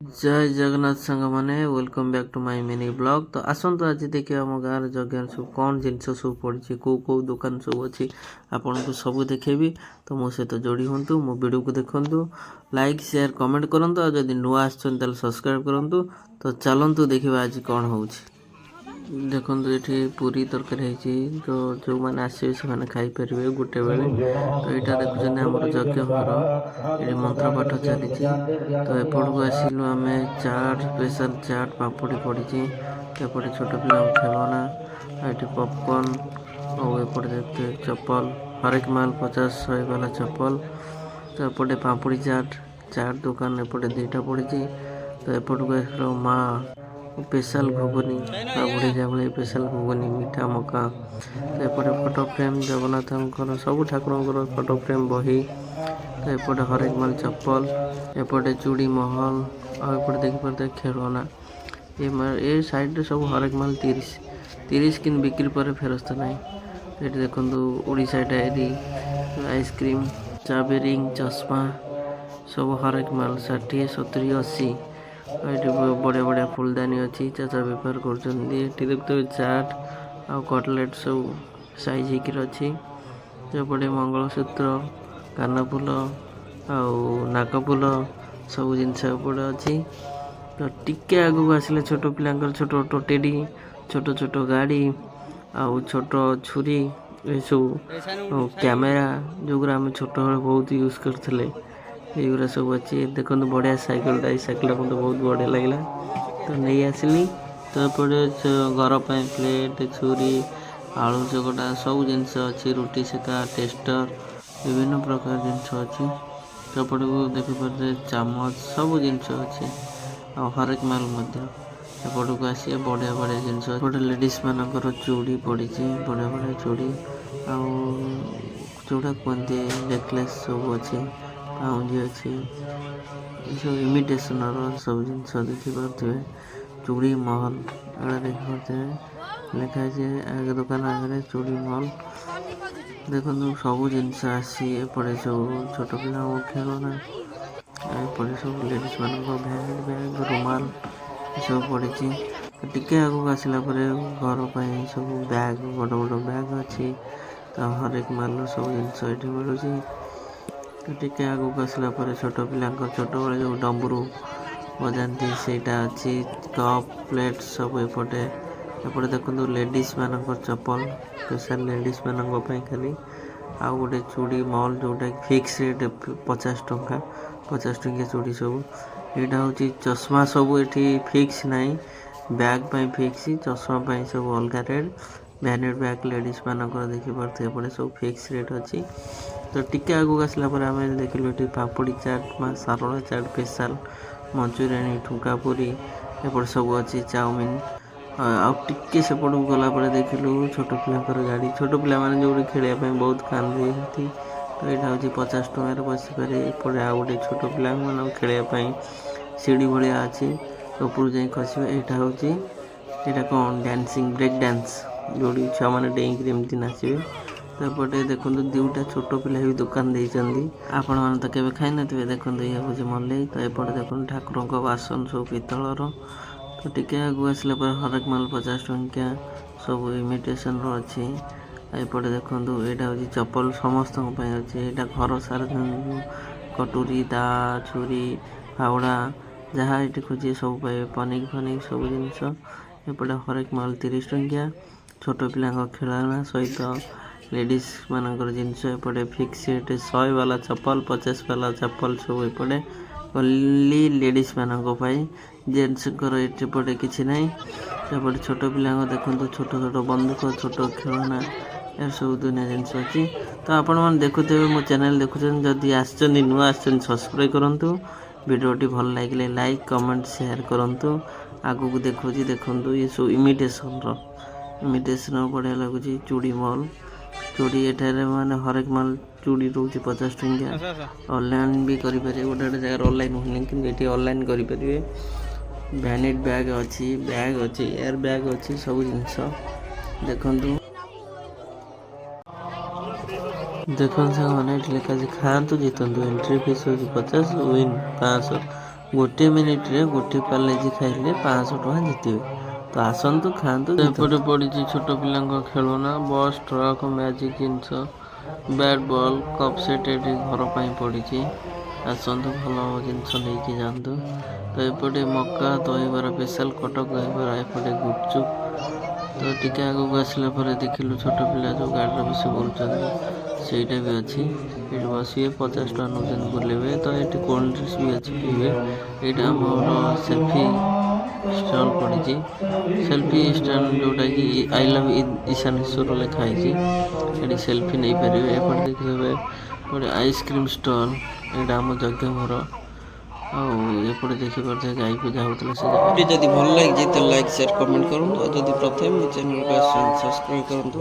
जय जगन्नाथ सांग मैंने welcome back to my mini blog. तो आसतु आज देखिए आम गाँव जगह सब कौन जिनस सब पड़ी कौ दुकान सब अच्छी आपन को सब देखेबी। तो मो सहित जोड़ी हूँ मो वीडियो को देखु लाइक शेयर कमेंट करूँ और जब नुआ आसछन सब्सक्राइब करूँ। तो चलतु देखा आज कौन हो देखो ये पूरी तरकारी है तो जो मैंने आसवे से खाईपर गोटे बेले। तो यहाँ देखुं आम यज्ञ घर ये मंत्र पाठ चली। तो एपट को आसिलु आम चाट स्पेशल चाट पापड़ी पड़ी एपटे छोट पिला खेलना ये पॉपकॉर्न और एपटे देखते चप्पल हरेक माल 50-100 वाला चप्पल। तो एपटे पापड़ी चाट चाट दुकान एपटे दुईटा पड़ी। तो एपट को आस माँ स्पेशल घुगुनी बुढ़ी जाबली स्पेशल घुगुनी मीठा मका। तो एपटे फोटो फ्रेम जगन्नाथ सब ठाकुर फोटो फ्रेम बही। तो एपटे हरेक माल चप्पल एपटे चूड़ी महल आउपटे देखिए खेलना ये साइड सब हरेक माल 30 किन बिक्री पर फेरस्त ना। ये देखो ओडिशा डायरी आइसक्रीम चाबेरिंग चश्मा सब हरेक माल 60-70-80। ये बढ़िया बढ़िया फुलदानी अच्छी चाचा बेपार कर देखते चाट आ कटलेट सब साइज होकर। सेपटे मंगलसूत्र कानफुल नाकफुल सब जिनस अच्छी। तो टिके आगू आसिले छोट पिला छोट छोट टेडी छोट छोट गाड़ी आउ छोट छुरी ये सब कैमेरा जोगुरा आम छोट बहुत यूज करते युरा सब अच्छी। देखो बढ़िया साइकेल साइकेल मत बहुत बढ़िया लगे तो नहीं आसली। तो एपटे घर पर प्लेट छुरी आलू चकटा सब जिनस अच्छी रुटी सेका टेस्टर विभिन्न प्रकार जिनस अच्छी। सेपटे को देखिए चामच सब जिनस अच्छी और हरेक माल एपट को आसी बढ़िया बढ़िया जिनस एपटे लेडीज मानकर चूड़ी पड़ी बढ़िया बढ़िया चूड़ी आउटा कहते नेकलेस सब अच्छी पाउंजी अच्छी सब इमिटेसन सब जिनस देखिपे चूड़ी महल एड़ा देखिपे लिखाई आगे दुकान आगे चूड़ी महल। देखो सब जिनस आसी एपटे सब छोट पिला खेलना एपटे सब लेडीज मान बैग बैग रुमाल सब पड़ी। टिके आगू आसला घर पर सब बैग बड़ बड़ बैग अच्छी। तो हरेक माल सब जिनस ये मिलूँ। तो टिके आगू आसला छोट पिला छोट बड़े जो डम्बरू बजाती सेटा अच्छी कप प्लेट सब एपटे एपटे देखो लेडीज मान चप्पल स्पेशल लेडीज मान खाली आउ गोटे चूड़ी मॉल जोटा फिक्स रेट 50 टंका 50 टंकिया चूड़ी सब। यहाँ हूँ चश्मा सब ये फिक्स ना बैग फिक्स चश्मा सब अलग रेट भैनेट बैग लेडीज मान देखिपे एपटे सब फिक्स रेट अच्छी। तो टिके आगू आसला आम देखिलु ये पापड़ी चाट माँ सारला चाट स्पेशल मंचूरियन ठुंका पूरी एपटे सब अच्छी चाउमिन आगे सेपट को गला देखिलु छोट पिला गाड़ी छोट पिला माने जो खेलने बहुत कांदी। तो यहाँ हूँ 50 टकर बसीपारे एपटे आ गए छोट पिला खेलने सीढ़ी भाया अच्छी ऊपर जा खस। यहाँ हूँ यहाँ कौन डांसिंग ब्रेक डांस जो छुआ मैंने डेईक एमती नाचे। तो एपटे देखो दुईटा छोट पिला भी दुकान देती आपण मैंने तो केवे खाई नथिबे। देखो ये हूँ मल्लई। तो एपटे देखो ठाकुर बासन सब पितलर। तो टिके आगू आसला हरेक माल 50 टंकिया सब इमिटेसन अच्छी। एपटे देखो यहाँ हूँ चप्पल समस्त अच्छे। यहाँ घर सारा कटोरी दा छुरी फावड़ा जहाँ ये खोजे सब पाए पनिक फनिक सब जिनस एपटे हरेक माल 30 टंकिया छोट पिला खेलना सहित लेडीज मानकर जिनस एपटे फिक्स रेट 100 वाला चप्पल 50 वाला चप्पल सब एपटे ओनली लेडीज मान जेंट्स एपटे किसी ना। एपटे छोट पिला देखो छोट छोट बंदूक छोट खेलना यार सब दुनिया जिनस अच्छी। तो आपण मैंने देखुए मो चैनल देखुन जदि आसचंदी नुआ आसचंदी सब्सक्राइब करूँ वीडियोटी भल लगे लाइक कमेंट शेयर करूँ। आगू को देखो ये सब इमिटेसन बढ़िया लगुच चूड़ी मॉल चूड़ी एठारे माने हरेक माल चूड़ी रोचे 50 टंकिया ऑनलाइन भी करें गोटे गोटे जगह ऑनलाइन होनी कि ऑनलाइन करेंगे। भैनेट बैग अच्छी एयर बैग अच्छी सब जिनस देखु देखो मैंने लिखा खातु जीतु एंट्री फीस हूँ 50 विन 500 गोटे मिनिट्रे गोटे पार्लेजी खाइले 500 टଙ୍କା जितिबे। तो आसतु खातु। एपटे पड़ी छोट पिला खेलना बस ट्रक मैजिक जिनस बैट बॉल कप सेट ये घर पर पड़ी। आसतु भल जिनस नहीं जातु। तो एपटे मक्का दहीबर स्पेशल कटक दहीबर एपटे गुपचुप। तो टिके आगू आसला देखिलु छोट पिला जो गाड़ी बस बुलूँ ସେଇଟା ବି ଅଛି। ଏଠି ବସିବେ 50 ଟଙ୍କା ନେଉଛନ୍ତି ବୁଲିବେ। ତ ଏଠି କୋଲ୍ଡ ଡ୍ରିଙ୍କ୍ସ ବି ଅଛି ପିଇବେ। ଏଇଟା ଆମର ସେଲ୍ଫି ଷ୍ଟଲ୍ ପଡ଼ିଛି। ସେଲ୍ଫି ଷ୍ଟାଣ୍ଡ ଯେଉଁଟାକି ଆଇ ଲଭ୍ ଈଶାନେଶ୍ୱର ଲେଖା ହେଇଛି। ଏଠି ସେଲ୍ଫି ନେଇପାରିବେ। ଏପଟେ ଦେଖିବେ ଗୋଟେ ଆଇସ୍କ୍ରିମ୍ ଷ୍ଟଲ୍। ଏଇଟା ଆମ ଯଜ୍ଞ ଘର। ଆଉ ଏପଟେ ଦେଖିପାରୁଥିବେ ଗାଈ ପୂଜା ହେଉଥିଲା ସେ ଜାଗାରେ। ଯଦି ଭଲ ଲାଗିଛି ତ ଲାଇକ୍ ସେୟାର କମେଣ୍ଟ କରନ୍ତୁ। ଆଉ ଯଦି ପ୍ରଥମେ ମୋ ଚ୍ୟାନେଲକୁ ଆସିଛନ୍ତି ସବସ୍କ୍ରାଇବ୍ କରନ୍ତୁ।